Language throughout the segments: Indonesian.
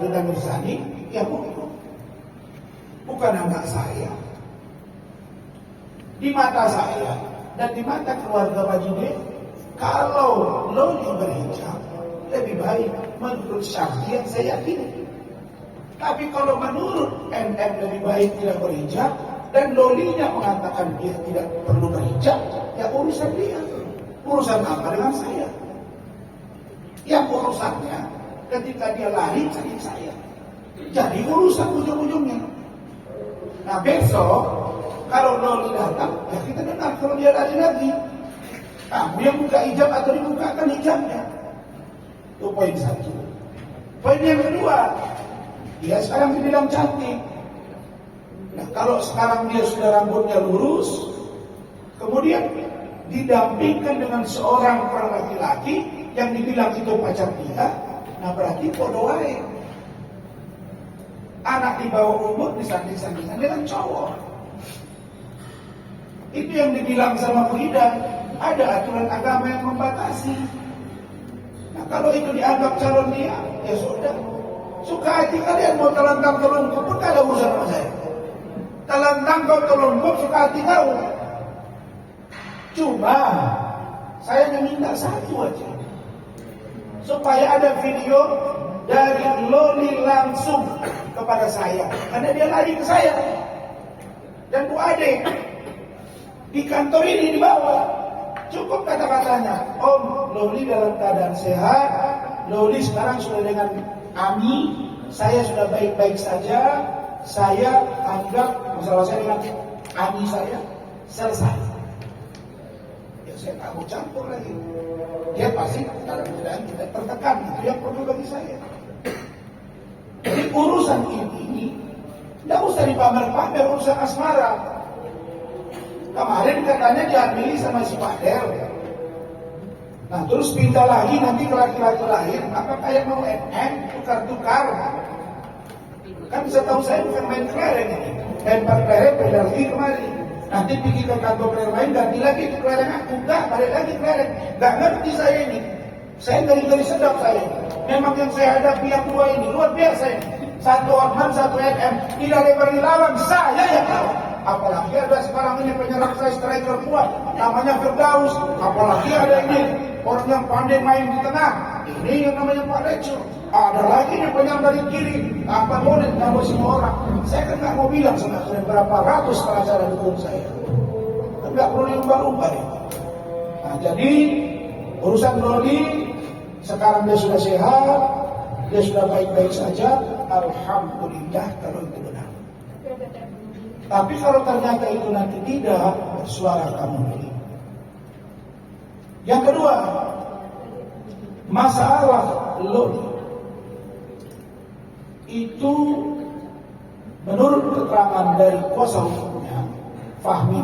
dengan Mirzani, ya bukan anak saya. Di mata saya dan di mata keluarga Majide, kalau Loli berhijab lebih baik menurut syar'i yang saya yakini. Tapi kalau menurut NM lebih baik tidak berhijab dan Lolinya mengatakan dia tidak perlu berhijab, ya urusan dia. Urusan apa dengan saya? Yang urusannya ketika dia lari cari saya. Jadi urusan ujung-ujungnya. Nah besok kalau Loli datang, ya kita dengar kalau dia lari lagi. Kamu yang buka hijab atau dibukakan hijabnya. Itu poin satu. Poin yang kedua, dia sekarang dibilang cantik. Nah kalau sekarang dia sudah rambutnya lurus, kemudian didampingkan dengan seorang laki-laki yang dibilang itu pacar dia, nah berarti bodoh aja. Anak di bawah umur disanding-sandingkan dengan cowok. Itu yang dibilang sama Frida, ada aturan agama yang membatasi. Nah kalau itu dianggap calon dia, ya sudah. Suka hati kalian mau telentang telungkup pun ada urusan sama saya. Telentang kau telungkup suka hati kau. Cuma saya hanya minta satu aja, supaya ada video dari Loli langsung kepada saya, karena dia lari ke saya. Dan Bu Ade di kantor ini dibawa, cukup kata-katanya, Om, Loli dalam keadaan sehat, Loli sekarang sudah dengan Ami, saya sudah baik-baik saja, saya anggap masalah saya dengan Ami saya selesai. Ya saya tak mau campur lagi. Dia pasti dalam keadaan tidak tertekan, itu yang perlu bagi saya. Jadi urusan ini tidak usah dipamer-pamer, urusan asmara. Kemarin katanya diambil sama si Fadel. Nah terus pindah lagi nanti ke laki-laki lahir, maka kayak mau NN tukar-tukar. Kan setahu saya bukan main kelereng ini. Lempar kelereng, pindah lagi kemari. Nanti pergi ke kantor kelereng lain, ganti lagi ke kelereng aku. Enggak, balik lagi kelereng. Enggak ngerti saya ini. Saya dari sedap saya. Memang yang saya hadapi yang dua ini luar biasa ini. Satu Orman, satu NM. Tidak lebar dilawan, saya yang lawan. Apalagi ada sekarang ini penyerang saya striker kuat, namanya Firdaus. Apalagi ada ini orang yang pandai main di tengah, ini yang namanya Pak Reco. Ada lagi yang penyerang dari kiri, apa boleh tambah semua orang. Saya kan nggak mau bilang sebenarnya berapa ratus pengacara dukung saya, nggak perlu diumbar-umbar ya. Nah jadi urusan Loli sekarang dia sudah sehat, dia sudah baik-baik saja, alhamdulillah kalau itu benar. Tapi kalau ternyata itu nanti tidak, bersuara kamu dulu. Yang kedua, masalah Loli itu menurut keterangan dari kuasa hukumnya Fahmi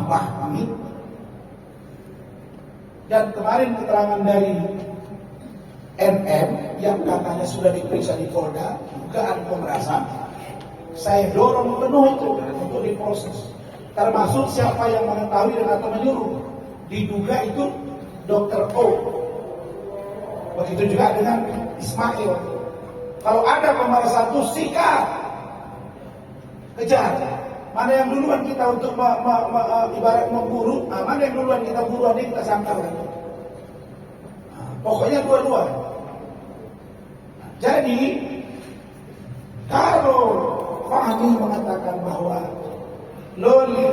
dan kemarin keterangan dari NM yang katanya sudah diperiksa di Polda dugaan pemerasan. Saya dorong penuh itu untuk diproses. Termasuk siapa yang mengetahui dan atau menyuruh. Diduga itu Dr. O. Begitu juga dengan Ismail. Kalau ada pemerasan itu sikat, kejar. Mana yang duluan kita untuk ibarat memburu, mana yang duluan kita buru, ada kita sangkal. Pokoknya dua-dua. Jadi kalau Fahmi mengatakan bahwa Loli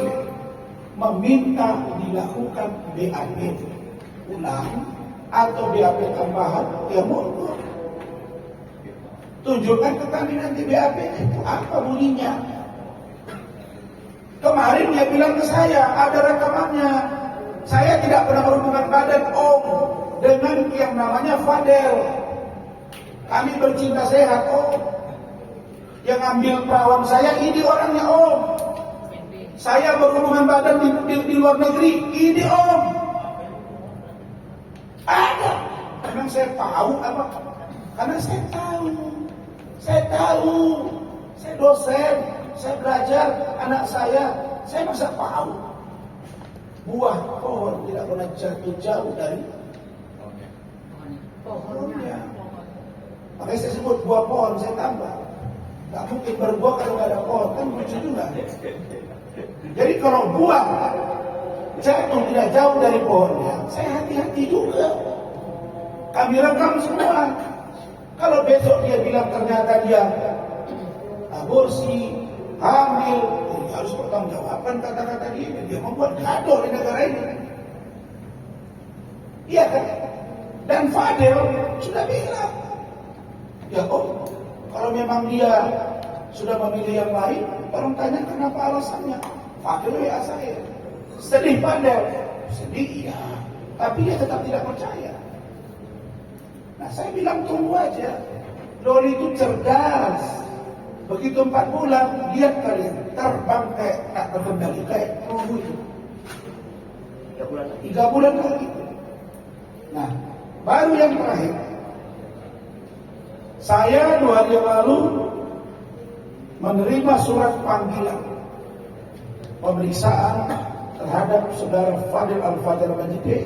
meminta dilakukan BAP ulang atau BAP tambahan, ya monggo. Tunjukkan ke kami nanti BAP itu apa bunyinya. Kemarin dia bilang ke saya, ada rekamannya. Saya tidak pernah berhubungan badan Om dengan yang namanya Fadel. Kami bercinta sehat Om. Yang ambil perawan saya ini orangnya Om. Saya berhubungan badan di luar negeri ini Om. Ada. Memang saya tahu apa? Karena saya tahu. Saya dosen. Saya belajar. Anak saya masa tahu. Buah pohon tidak pernah jatuh jauh dari pohonnya. Makanya saya sebut buah pohon, saya tambah. Nggak mungkin berbuah kalau nggak ada pohon, kan lucu juga. Jadi kalau buah jatuh tidak jauh dari pohonnya, saya hati-hati juga. Kami rekam semua. Kalau besok dia bilang ternyata dia aborsi, hamil, dia harus pertanggungjawabkan kata-kata dia. Dia membuat gaduh di negara ini. Iya kan? Dan Fadel sudah bilang, ya kalau memang dia sudah memilih yang lain, orang tanya kenapa alasannya. Fadel ya saya. Sedih Fadel? Sedih iya. Tapi dia tetap tidak percaya. Nah saya bilang tunggu aja. Loli itu cerdas. Begitu 4 bulan, lihat kalian terbang kayak tak terkendali kayak peluru itu. 3 bulan lagi. Nah, baru yang terakhir. Saya 2 hari yang lalu menerima surat panggilan pemeriksaan terhadap saudara Fadel Al-Fadil Majid,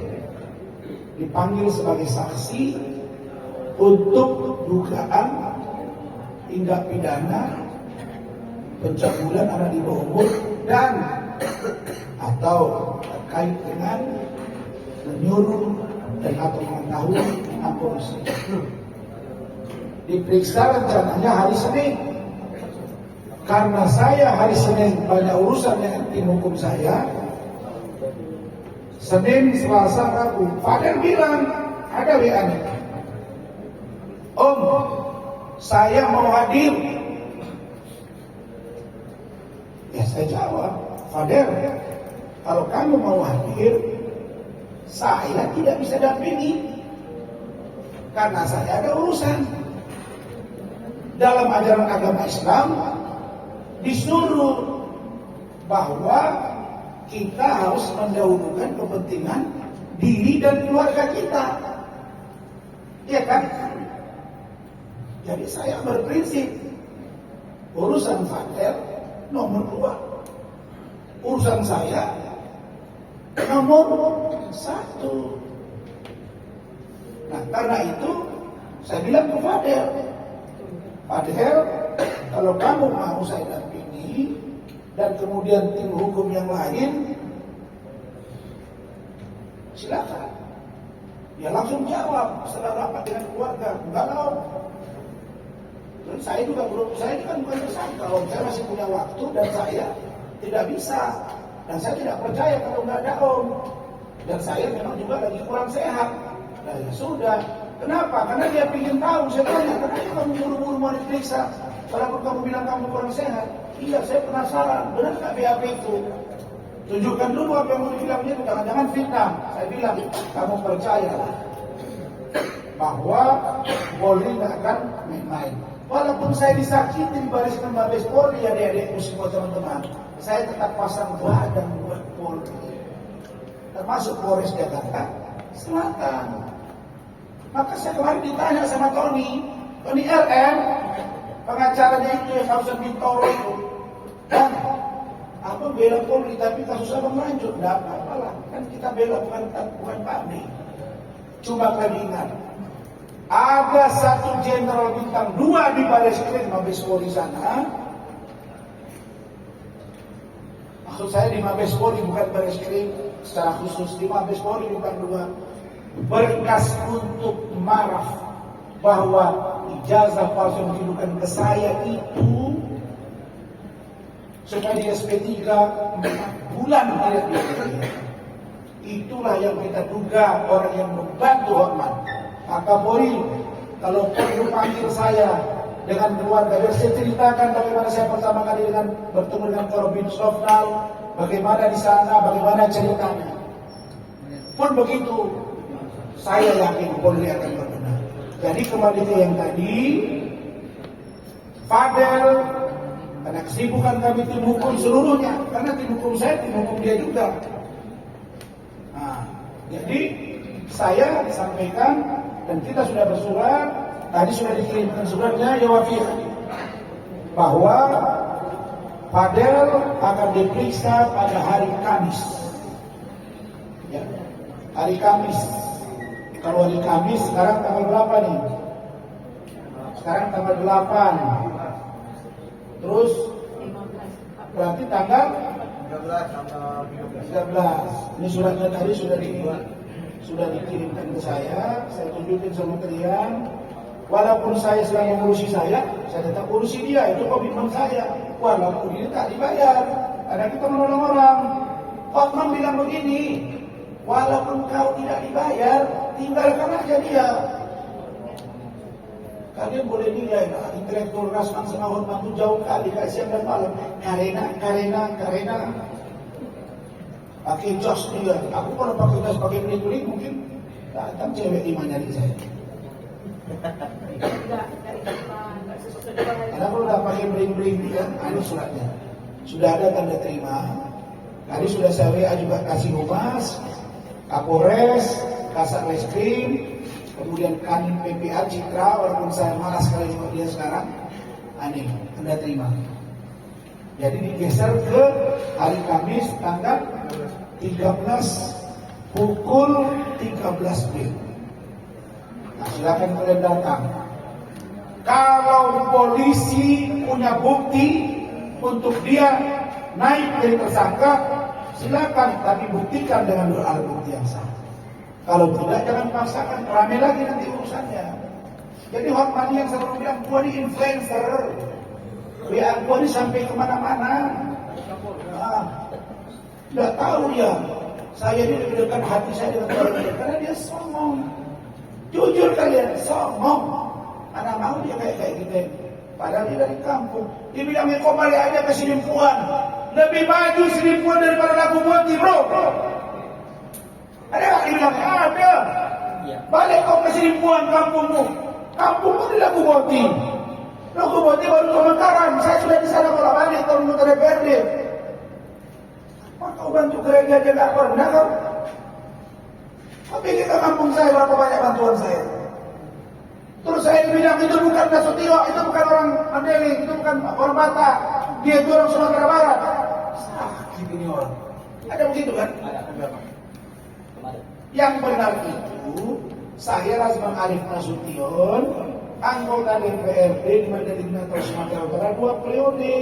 dipanggil sebagai saksi untuk dugaan tindak pidana pencabulan anak di bawah umur dan atau terkait dengan menyuruh dan atau mengetahui aborsi. Diperiksa rencananya hari Senin. Karena saya hari Senin banyak urusan dengan tim hukum saya, Senin, Selasa, Rabu, Fadel bilang ada WA-nya, Om, saya mau hadir. Ya saya jawab, Fadel, kalau kamu mau hadir, saya tidak bisa dampingi karena saya ada urusan. Dalam ajaran agama Islam disuruh bahwa kita harus mendahulukan kepentingan diri dan keluarga kita. Iya kan? Jadi saya berprinsip urusan Fadel nomor 2, urusan saya nomor 1. Nah karena itu saya bilang ke Fadel, kalau kamu mau saya dampingi dan kemudian tim hukum yang lain, silakan. Dia langsung jawab setelah rapat dengan keluarga, enggak tahu. Dan saya juga belum, saya kan bukan tersangka, saya masih punya waktu dan saya tidak bisa. Dan saya tidak percaya kalau nggak ada Om. Dan saya memang juga lagi kurang sehat. Nah ya sudah. Kenapa? Karena dia ingin tahu. Saya tanya, kenapa kamu buru-buru mau diperiksa? Walaupun kamu bilang kamu kurang sehat. Iya, saya penasaran. Benar nggak BAP itu? Tunjukkan dulu apa yang mau dibilang dia. Jangan-jangan fitnah. Saya bilang, kamu percayalah bahwa Polri nggak akan main-main. Walaupun saya disakiti di barisan Mabes Polri, adik-adikku semua teman-teman, saya tetap pasang badan buat Polri, termasuk Polres Jakarta Selatan. Maka saya kemarin ditanya sama Tony RM, pengacaranya itu yang harusnya Bintoro itu, dan apa bela Polri tapi kasus abang lanjut, enggak apa-apa lah, kan kita bela bukan Pak B. Cuma kalian ingat, ada satu jenderal bintang 2 di Bareskrim Mabes Polri sana. Maksud saya di Mabes Polri, bukan Bareskrim secara khusus, di Mabes Polri bintang 2, berkas untuk marah bahwa ijazah palsu yang dituduhkan ke saya itu supaya di SP3 4 bulan tidak diterima. Itulah yang kita duga orang yang membantu Hotman. Maka Polri, kalau perlu panggil saya dengan keluarga, biar saya ceritakan bagaimana saya pertama kali bertemu dengan Korobin Sofnal, bagaimana di sana, bagaimana ceritanya. Pun begitu, saya yakin Polri akan berbenah. Jadi kembali ke yang tadi, Fadel, karena kesibukan kami tim hukum seluruhnya, karena tim hukum saya, tim hukum dia juga. Nah, jadi saya sampaikan. Dan kita sudah bersurat, tadi sudah dikirimkan suratnya, ya Wafir, bahwa Fadel akan diperiksa pada hari Kamis. Ya, hari Kamis. Kalau hari Kamis, sekarang tanggal berapa nih? Sekarang tanggal 8. Terus berarti tanggal 13. Ini suratnya tadi sudah dikirimkan ke saya tunjukin sama kalian. Walaupun saya sedang mengurusi saya tetap urusi dia, itu komitmen saya. Walaupun ini tak dibayar, karena kita menolong orang. Hotman bilang begini, walaupun kau tidak dibayar, tinggalkan aja dia. Kalian boleh nilai lah, intelektual Rasman sama Hotman itu jauh kali, kayak siang dan malam. Karena. Pakai jas dia. Aku kalau pakai jas pakai bling-bling mungkin datang cewek imanya di saya. Karena kalau udah pakai bling-bling dia, ada suratnya. Sudah ada tanda terima. Tadi sudah saya WA juga kasih Humas, Kapolres, Kasat Reskrim, kemudian Kanit PPA Citra, walaupun saya malas sekali sama dia sekarang. Aneh, tanda terima. Jadi digeser ke hari Kamis tanggal 13 pukul 13 WIB. Nah, silakan kalian datang. Kalau polisi punya bukti untuk dia naik dari tersangka, silakan, tapi buktikan dengan alat bukti yang sah. Kalau tidak, jangan paksakan, rame lagi nanti urusannya. Jadi Hotman yang selalu bilang, gua ini influencer, WA gua ini sampai kemana-mana. Nggak tahu ya, saya ini lebih dekat hati saya dengan orang dia, karena dia sombong. Jujur kalian, sombong. Mana mau dia kayak gitu. Padahal dia dari kampung. Dibilangnya kok balik aja ke Sinimpuan. Lebih maju Sinimpuan daripada Lagu Boti, bro. Ada nggak dibilangnya? Ada. Balik kau ke Sinimpuan kampungmu. Kampungmu di Lagu Boti. Lagu Boti baru kebakaran. Saya sudah di sana bolak-balik tahun anggota DPRD. Kau bantu gereja aja nggak pernah kau. Tapi ke kampung saya berapa banyak bantuan saya. Terus saya dibilang itu bukan Nasution, itu bukan orang Mandailing, itu bukan orang Batak, dia itu orang Sumatera Barat. Sakit ini orang. Ada begitu kan? Ada. Yang benar itu saya Razman Arif Nasution, anggota DPRD di Mandailing atau Sumatera Utara 2 periode.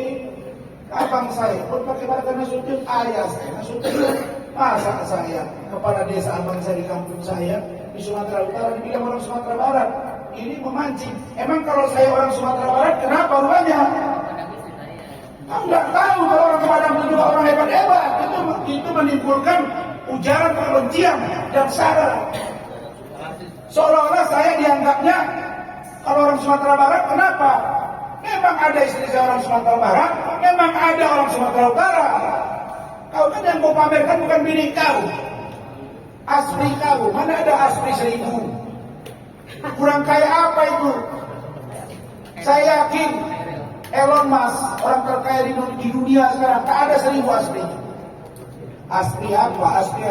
Abang saya pun pakai marga Nasution, ayah saya Nasution. Masa saya kepala desa abang saya di kampung saya di Sumatera Utara dibilang orang Sumatera Barat. Ini memancing. Emang kalau saya orang Sumatera Barat, kenapa rupanya? Kamu nggak tahu kalau orang Padang itu juga orang hebat-hebat. Itu menimbulkan ujaran kebencian dan sara. Seolah-olah saya dianggapnya kalau orang Sumatera Barat, kenapa? Memang ada istri saya orang Sumatera Barat, memang ada orang Sumatera Utara. Kau kan yang kau pamerkan bukan bini kau, asli kau. Mana ada asli 1000? Kurang kaya apa itu? Saya yakin Elon Musk orang terkaya di dunia sekarang tak ada 1000 asli. Asli apa? Asli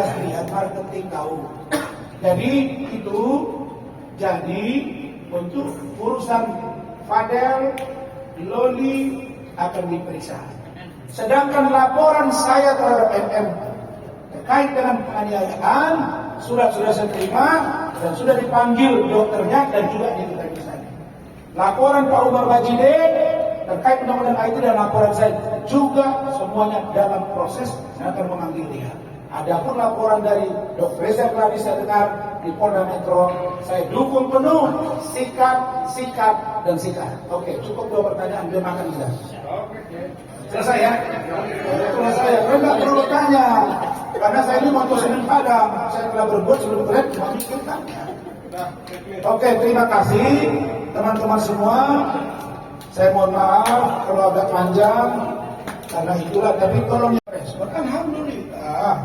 marketing kau. Jadi itu untuk urusan Fadel, Loli akan diperiksa. Sedangkan laporan saya terhadap MM terkait dengan penganiayaan sudah saya terima dan sudah dipanggil dokternya dan juga diperiksa. Laporan Pak Umar Bajide terkait undang-undang IT dan laporan saya juga semuanya dalam proses dan akan memanggil dia. Adapun laporan dari Dr. Reza Gladys saya dengar di Polda Metro, saya dukung penuh sikap. Oke, cukup 2 pertanyaan, dia makan sudah. Selesai ya? Selesai ya? Enggak perlu bertanya. Karena saya ini mau Senin Padang. Saya telah berbuat sebelum kalian memikirkan. Oke, terima kasih teman-teman semua. Saya mohon maaf kalau agak panjang. Karena itulah, tapi tolong ya respon. Alhamdulillah.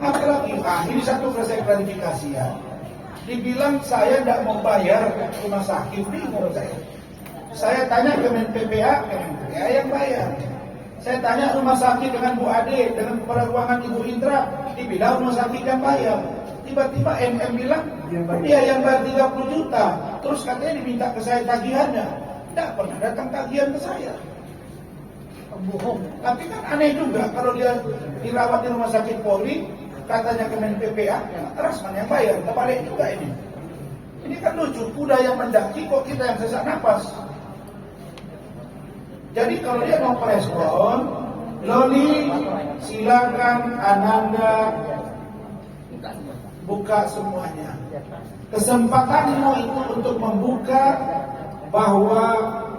Apa lagi? Ini satu saya klarifikasi ya. Dibilang saya tidak mau bayar rumah sakit, ini menurut saya. Saya tanya ke PPA yang bayar. Saya tanya rumah sakit dengan Bu Ade, dengan kepala ruangan Ibu Indra, dibilang rumah sakit yang bayar. Tiba-tiba MM bilang, dia yang bayar 30 juta. Terus katanya diminta ke saya tagihannya. Tidak pernah datang tagihan ke saya. Bohong. Tapi kan aneh juga kalau dia dirawat di rumah sakit Polri, katanya Kemen PPA, Rasman yang bayar. Terbalik juga ini. Ini kan lucu, kuda yang mendaki kok kita yang sesak napas. Jadi kalau dia mau preskon, Loli silakan Ananda buka semuanya. Kesempatanmu itu untuk membuka bahwa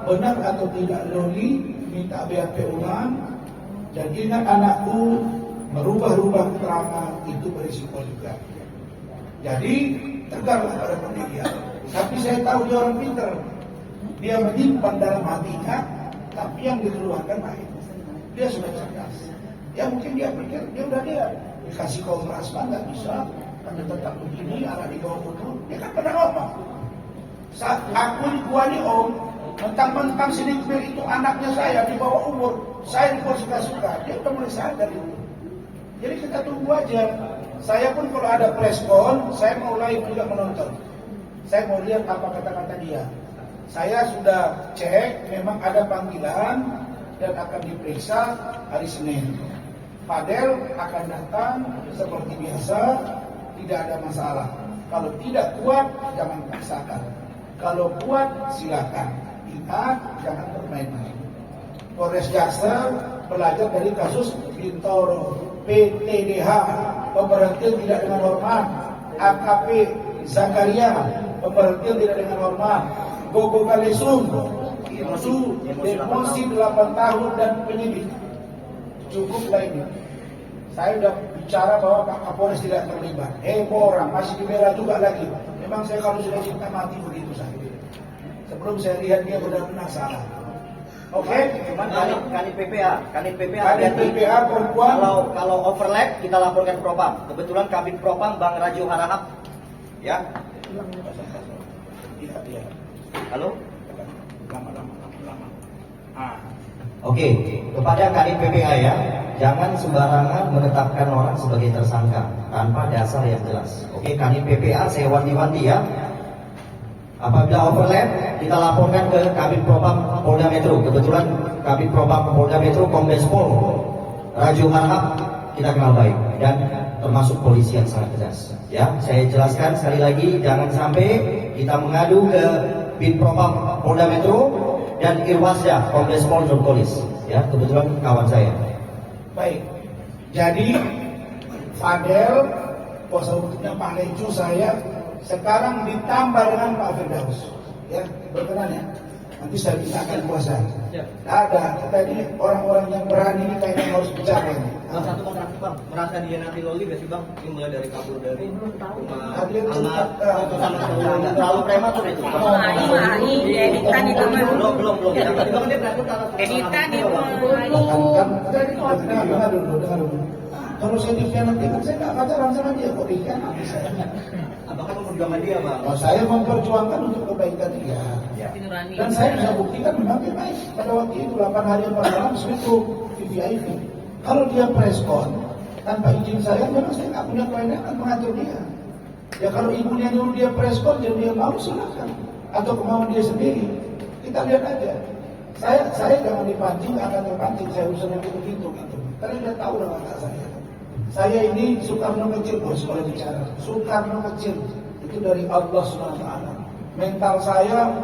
benar atau tidak Loli minta BAP ulang, dan ingat anakku merubah-rubah keterangan itu berisiko juga. Jadi tegaklah pada pendirian. Tapi saya tahu dia orang pintar. Dia menyimpan dalam hatinya, tapi yang dikeluarkan lain. Dia sudah cerdas. Ya mungkin dia pikir dia udah dikasih kontras nggak bisa, karena tetap begini anak di bawah umur. Dia kan pada ngomong. Saat aku dikuali om, mentang-mentang si Nikmil itu anaknya saya di bawah umur, saya suka-suka. Dia udah mulai sadar itu. Jadi kita tunggu aja. Saya pun kalau ada preskon, saya mau live juga menonton. Saya mau lihat apa kata-kata dia. Saya sudah cek, memang ada panggilan dan akan diperiksa hari Senin. Fadel akan datang seperti biasa, tidak ada masalah. Kalau tidak kuat, jangan paksakan. Kalau kuat, silakan. Ingat, jangan bermain-main. Polres Jaksel belajar dari kasus Bintoro, PTDH, pemberhentian tidak dengan hormat, AKP Zakaria, pemberhentian tidak dengan hormat, Gogo Kalesum, itu demosi 8 tahun dan penyidik. Cukuplah ini. Saya sudah bicara bahwa Pak Kapolres tidak terlibat. Orang masih dibela juga lagi. Memang saya kalau sudah cinta mati begitu saja. Sebelum saya lihat dia benar-benar salah. Oke, cuman kanit PPA perempuan. Kalau overlap kita laporkan Propam. Kebetulan Kabin Propam Bang Rajo Harahap. Ya. Iya. Halo. Lama. Oke, kepada Kanit PPA ya, jangan sembarangan menetapkan orang sebagai tersangka tanpa dasar yang jelas. Oke, Kanit PPA saya wanti-wanti ya. Apabila overlap, kita laporkan ke Kabin Propam Polda Metro. Kebetulan Kabin Propam Polda Metro Kombes Pol Rajo Harahap kita kenal baik dan termasuk polisi yang sangat tegas. Ya, saya jelaskan sekali lagi, jangan sampai kita mengadu ke Bin Propam Polda Metro dan Irwasda Kombes Pol Nurkolis. Ya, kebetulan kawan saya. Baik. Jadi Fadel, kuasa hukumnya Pak Lecu saya sekarang ditambah dengan Pak Firdaus. Ya, berkenan ya. Nanti saya mintakan kuasa. Ada, kita ini orang-orang yang berani ini kayaknya harus bicara ini. Satu bang, merasa dia nanti loli gak sih bang? Ini mulai dari kabur dari rumah anak, terlalu prematur itu. Editan itu mah. Belum. Tiba-tiba kan dia berangkat Editan itu. Dengar dulu. Kalau saya nanti kan saya nggak pacaran sama dia kok ikan. Abang kan memperjuangkan dia bang. Oh, saya memperjuangkan untuk kebaikan dia. Dan saya bisa buktikan memang dia baik. Pada waktu itu 8 hari 4 malam itu VVIP. Kalau dia preskon tanpa izin saya, memang saya nggak punya kewenangan mengatur dia. Ya kalau ibunya nyuruh dia preskon dan dia mau, silakan. Atau kemauan dia sendiri, kita lihat aja. Saya jangan dipancing, akan terpancing. Saya urusan yang begitu gitu. Karena dia tahu lah kata saya. Saya ini Soekarno kecil bos kalau bicara. Soekarno kecil itu dari Allah SWT. Mental saya